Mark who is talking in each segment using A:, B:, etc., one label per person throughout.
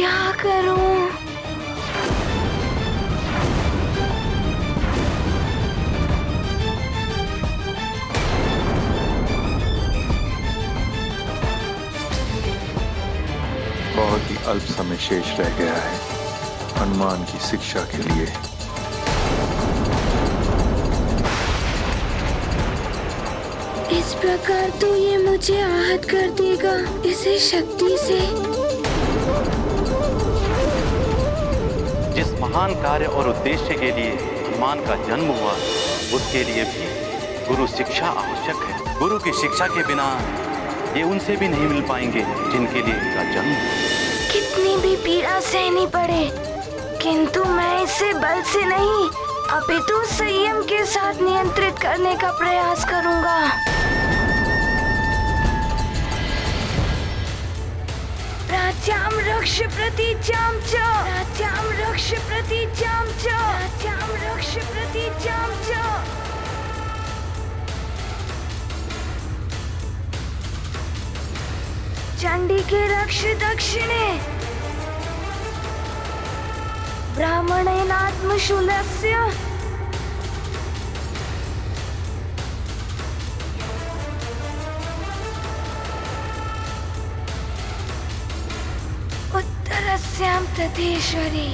A: क्या करूं?
B: बहुत ही अल्प समय शेष रह गया है हनुमान की शिक्षा के लिए।
A: इस प्रकार तो ये मुझे आहत कर देगा इसे शक्ति से।
C: जिस महान कार्य और उद्देश्य के लिए हनुमान का जन्म हुआ, उसके लिए भी गुरु शिक्षा आवश्यक है। गुरु की शिक्षा के बिना ये उनसे भी नहीं मिल पाएंगे जिनके लिए इनका जन्म हुआ।
A: कितनी भी पीड़ा सहनी पड़े, किंतु मैं इसे बल से नहीं अपितु संयम के साथ नियंत्रित करने का प्रयास करूंगा। प्राच्याम रक्ष प्रतीचाम च, प्राच्याम रक्ष प्रतीचाम च, प्राच्याम रक्ष प्रतीचाम च। चंडी के रक्ष दक्षिणे, ब्राह्मणेनात्मशूलस्य, उत्तरस्यां तथेश्वरी।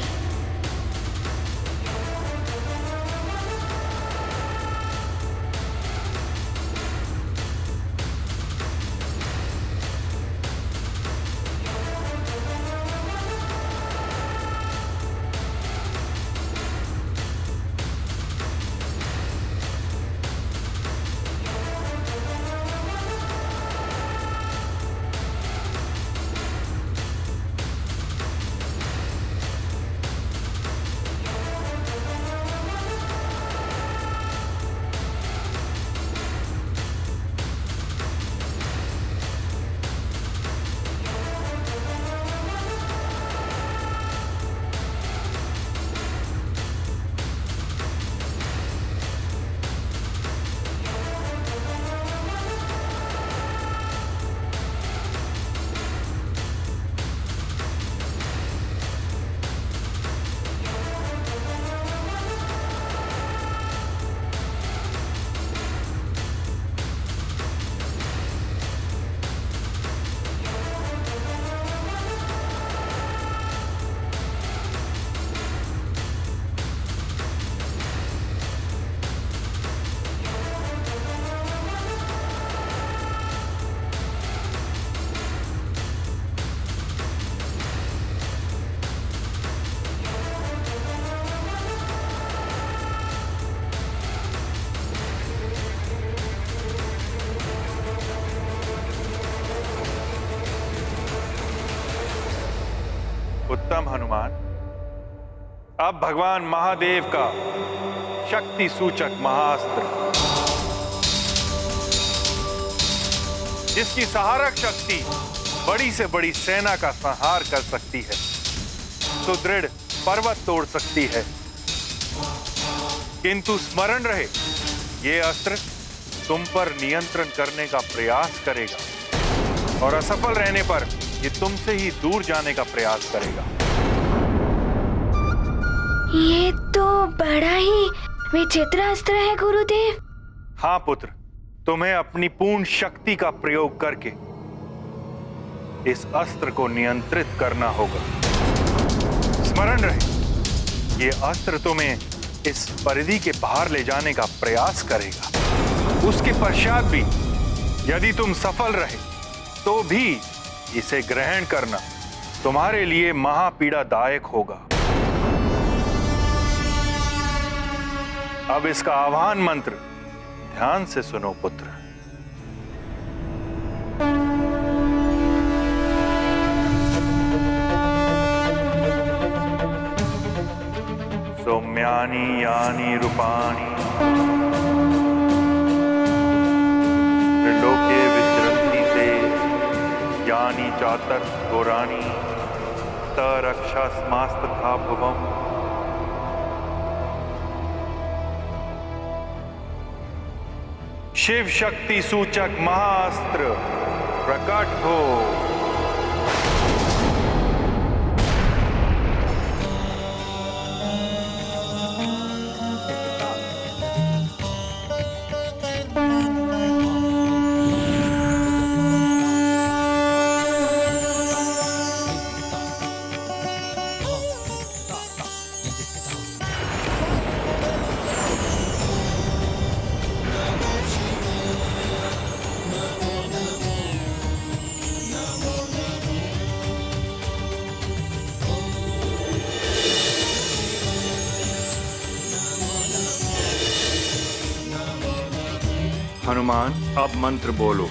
B: उत्तम हनुमान, अब भगवान महादेव का शक्ति सूचक महाअस्त्र, जिसकी सहारक शक्ति बड़ी से बड़ी सेना का संहार कर सकती है, सुदृढ़ पर्वत तोड़ सकती है, किंतु स्मरण रहे ये अस्त्र तुम पर नियंत्रण करने का प्रयास करेगा और असफल रहने पर ये तुमसे ही दूर जाने का प्रयास करेगा।
A: ये तो बड़ा ही विचित्र अस्त्र है गुरुदेव।
B: हाँ पुत्र, तुम्हें अपनी पूर्ण शक्ति का प्रयोग करके इस अस्त्र को नियंत्रित करना होगा। स्मरण रहे ये अस्त्र तुम्हें इस परिधि के बाहर ले जाने का प्रयास करेगा। उसके पश्चात भी यदि तुम सफल रहे तो भी इसे ग्रहण करना तुम्हारे लिए महापीड़ादायक होगा। अब इसका आह्वान मंत्र ध्यान से सुनो पुत्र। सौम्यानि यानि रूपाणि त्रिलोके विचरन्ति ते यानि चातर घोराणि तरक्षास्मास्तथा भुवम्। शिव शक्ति सूचक महाअस्त्र प्रकट हो। हनुमान, अब मंत्र बोलो।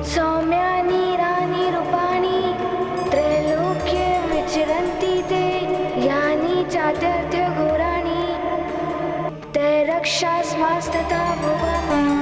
A: सौम्यानि रानी रूपाणि त्रैलोक्ये विचरन्ति ते यानि चात्यर्थ घोराणि ते रक्षास्मास्तथा भुवम्।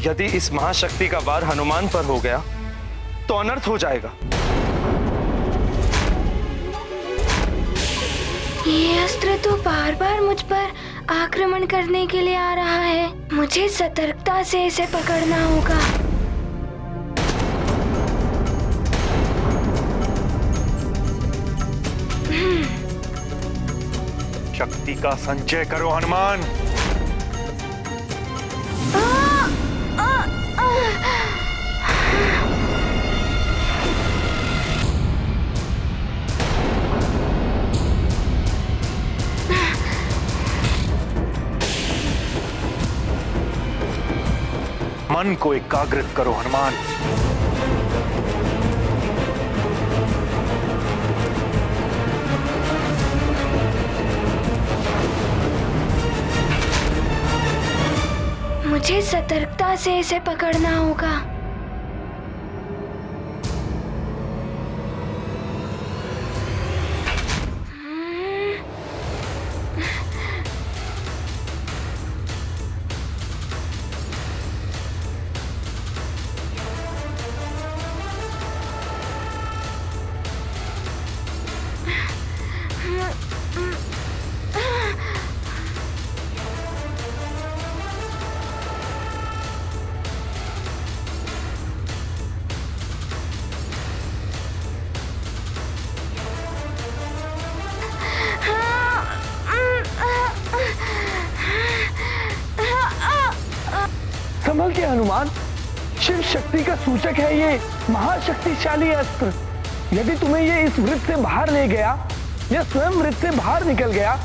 D: यदि इस महाशक्ति का वार हनुमान पर हो गया तो अनर्थ हो जाएगा।
A: ये अस्त्र तो बार बार मुझ पर आक्रमण करने के लिए आ रहा है। मुझे सतर्कता से इसे पकड़ना होगा।
B: शक्ति का संचय करो हनुमान। मन को एकाग्रित करो हनुमान।
A: मुझे सतर्कता से इसे पकड़ना होगा।
E: संभल के हनुमान, शिव शक्ति का सूचक है ये महाशक्तिशाली अस्त्र। यदि तुम्हें ये इस वृत्त से बाहर ले गया या स्वयं वृत्त से बाहर निकल गया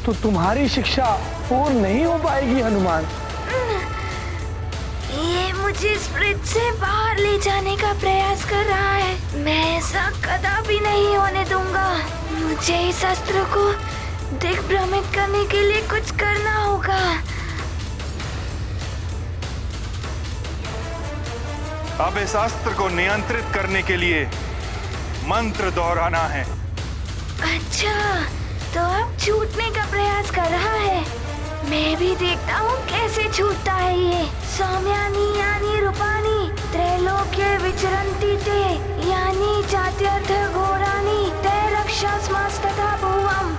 E: तो तुम्हारी शिक्षा पूर्ण नहीं हो पाएगी हनुमान।
A: ये मुझे इस वृत्त से बाहर ले जाने का प्रयास कर रहा है। मैं ऐसा कदापि नहीं होने दूंगा। मुझे इस अस्त्र को दिग्भ्रमित करने के लिए कुछ करना होगा।
B: अब इस अस्त्र को नियंत्रित करने के लिए मंत्र दोहराना है।
A: अच्छा, तो अब छूटने का प्रयास कर रहा है। मैं भी देखता हूँ कैसे छूटता है ये। सौम्यानि यानि रूपाणि त्रैलोक्ये विचरन्ति ते यानि चात्यर्थ घोराणि ते रक्षास्मास्तथा भुवम्।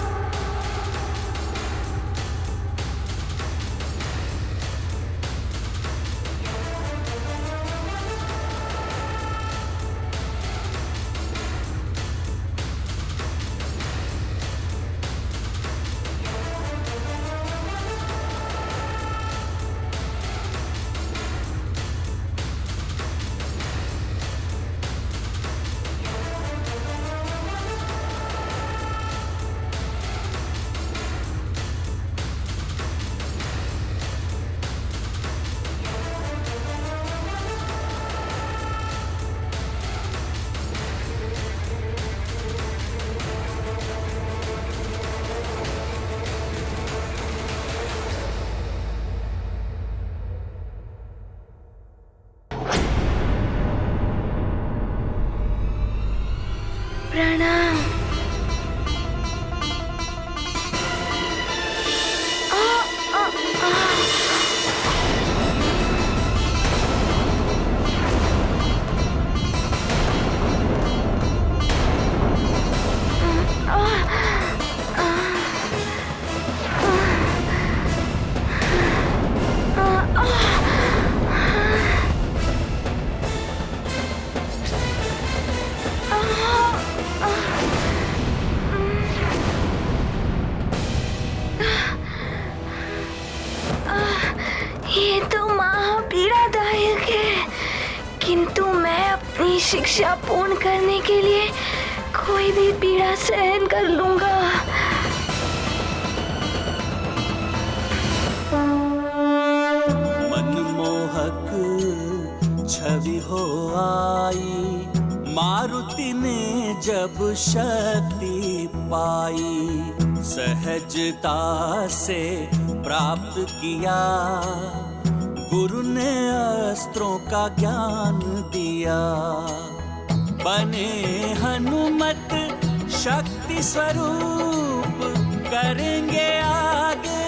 A: ये तो महापीड़ादायक है, किंतु मैं अपनी शिक्षा पूर्ण करने के लिए कोई भी पीड़ा सहन कर लूंगा।
F: मनमोहक छवि हो आई, मारुति ने जब शक्ति पाई, सहजता से प्राप्त किया, गुरु ने अस्त्रों का ज्ञान दिया। बने हनुमत शक्ति स्वरूप, करेंगे आगे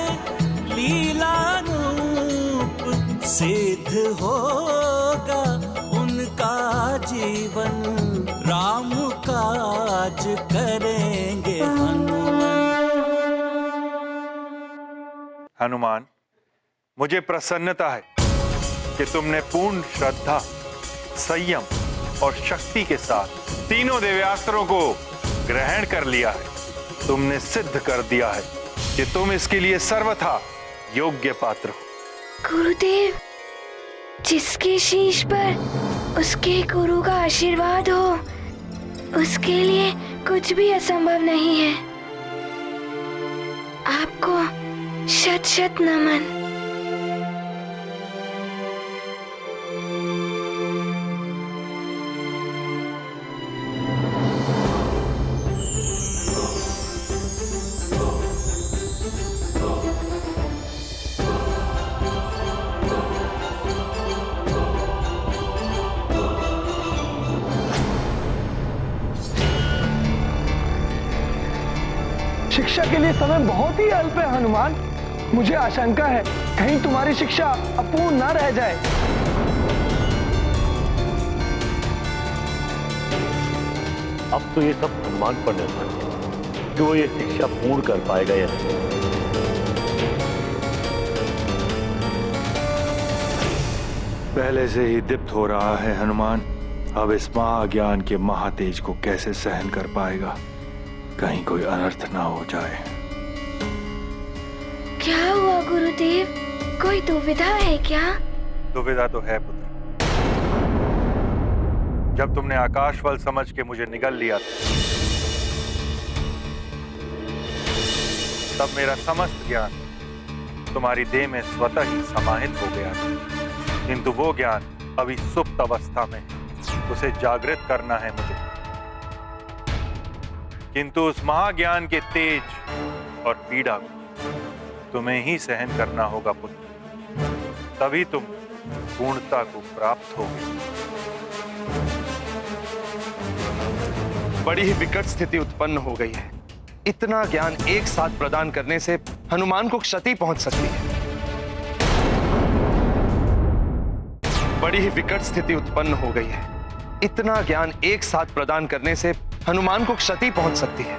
F: लीलानूप, सिद्ध होगा उनका जीवन, राम काज करेंगे
B: हनुमान, मुझे प्रसन्नता है कि तुमने पूर्ण श्रद्धा, संयम और शक्ति के साथ तीनों दिव्यास्त्रों को ग्रहण कर लिया है। तुमने सिद्ध कर दिया है कि तुम इसके लिए सर्वथा योग्य पात्र हो।
A: गुरुदेव, जिसके शीश पर उसके गुरु का आशीर्वाद हो, उसके लिए कुछ भी असंभव नहीं है। आपको शत शत नमन।
E: शिक्षा के लिए समय बहुत ही अल्प है हनुमान। मुझे आशंका है कहीं तुम्हारी शिक्षा अपूर्ण न रह जाए।
G: अब तो ये सब हनुमान पर निर्भर है कि वो ये शिक्षा पूर्ण कर पाएगा या नहीं।
B: पहले से ही दीप्त हो रहा है हनुमान, अब इस महाज्ञान के महातेज को कैसे सहन कर पाएगा? कहीं कोई अनर्थ ना हो जाए।
A: क्या हुआ गुरुदेव? कोई दुविधा है क्या?
B: दुविधा तो है पुत्र। जब तुमने आकाशवल समझ के मुझे निगल लिया था, तब मेरा समस्त ज्ञान तुम्हारी देह में स्वतः ही समाहित हो गया था। किंतु वो ज्ञान अभी सुप्त अवस्था में है, उसे जागृत करना है मुझे। किंतु उस महाज्ञान के तेज और पीड़ा को तुम्हें ही सहन करना होगा पुत्र, तभी तुम पूर्णता को प्राप्त होगे।
D: बड़ी ही विकट स्थिति उत्पन्न हो गई है। इतना ज्ञान एक साथ प्रदान करने से हनुमान को क्षति पहुंच सकती है। बड़ी ही विकट स्थिति उत्पन्न हो गई है। इतना ज्ञान एक साथ प्रदान करने से हनुमान को क्षति पहुंच सकती है।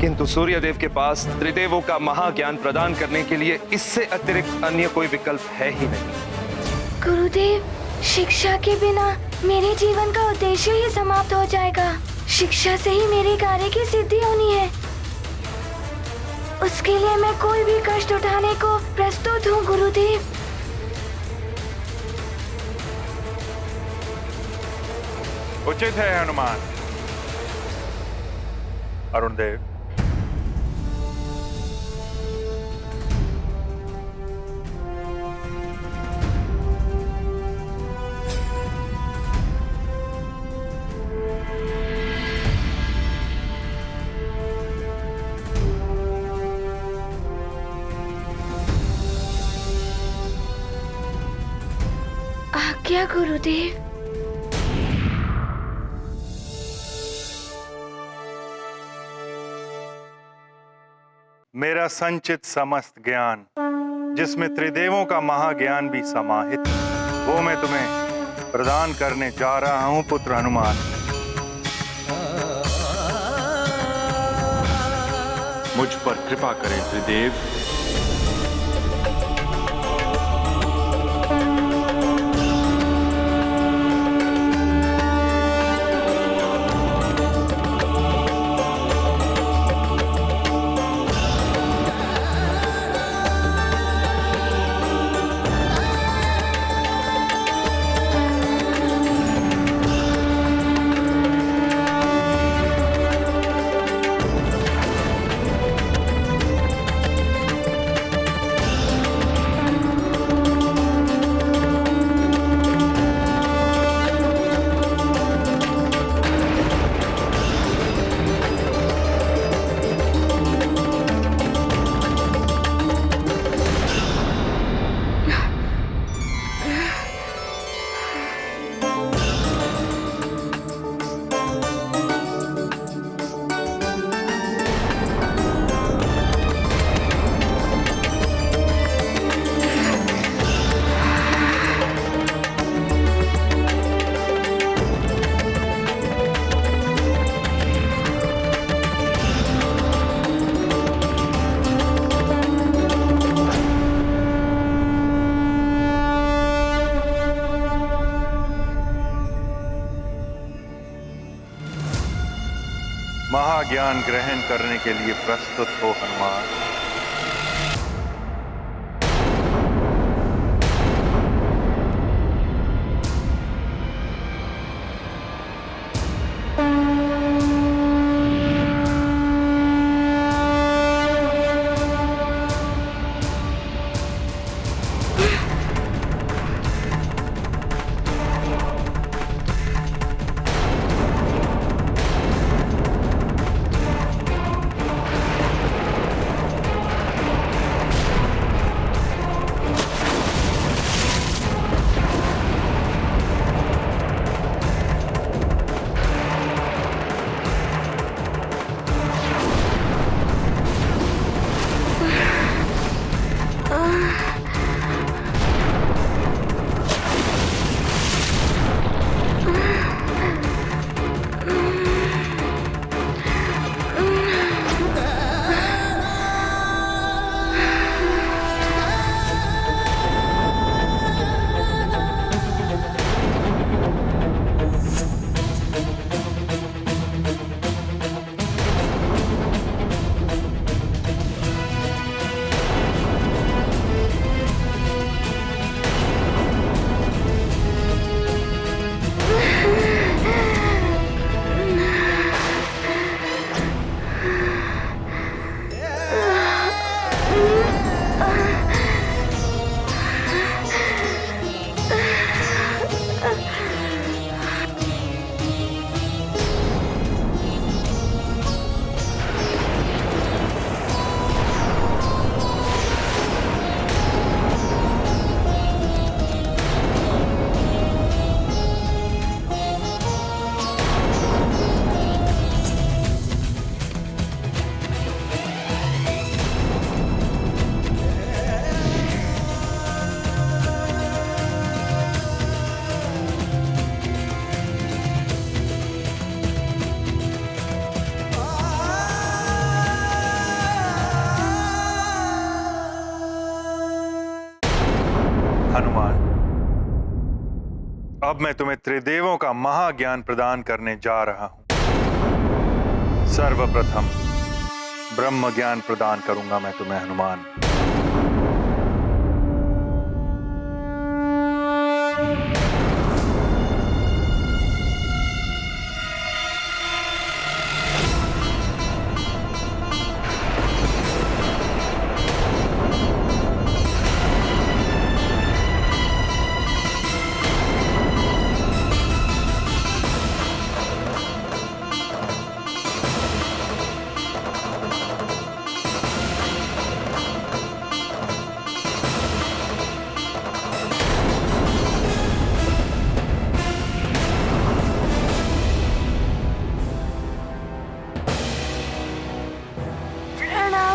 D: किंतु सूर्यदेव के पास त्रिदेवों का महाज्ञान प्रदान करने के लिए इससे अतिरिक्त अन्य कोई विकल्प है ही नहीं।
A: गुरुदेव, शिक्षा के बिना मेरे जीवन का उद्देश्य ही समाप्त हो जाएगा। शिक्षा से ही मेरे कार्य की सिद्धि होनी है। उसके लिए मैं कोई भी कष्ट उठाने को प्रस्तुत हूँ गुरुदेव।
B: उचित है हनुमान। अरुणदेव,
A: आज्ञा गुरुदेव।
B: मेरा संचित समस्त ज्ञान, जिसमें त्रिदेवों का महाज्ञान भी समाहित है, वो मैं तुम्हें प्रदान करने जा रहा हूं पुत्र हनुमान।
H: मुझ पर कृपा करें त्रिदेव।
B: महाज्ञान ग्रहण करने के लिए प्रस्तुत हो हनुमान। हनुमान, अब मैं तुम्हें त्रिदेवों का महाज्ञान प्रदान करने जा रहा हूं। सर्वप्रथम ब्रह्म ज्ञान प्रदान करूंगा मैं तुम्हें हनुमान।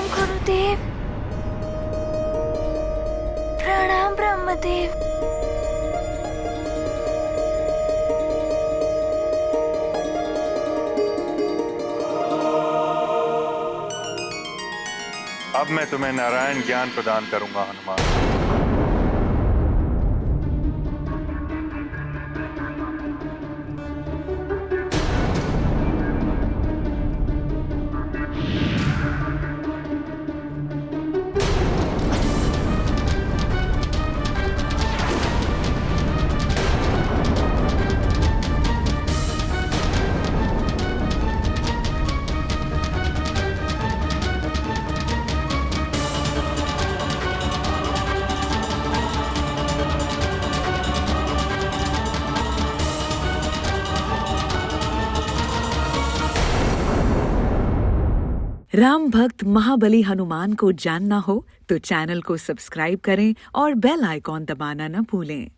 A: गुरुदेव, प्रणाम ब्रह्मदेव।
B: अब मैं तुम्हें नारायण ज्ञान प्रदान करूंगा हनुमान।
I: राम भक्त महाबली हनुमान को जानना हो तो चैनल को सब्सक्राइब करें और बेल आइकॉन दबाना न भूलें।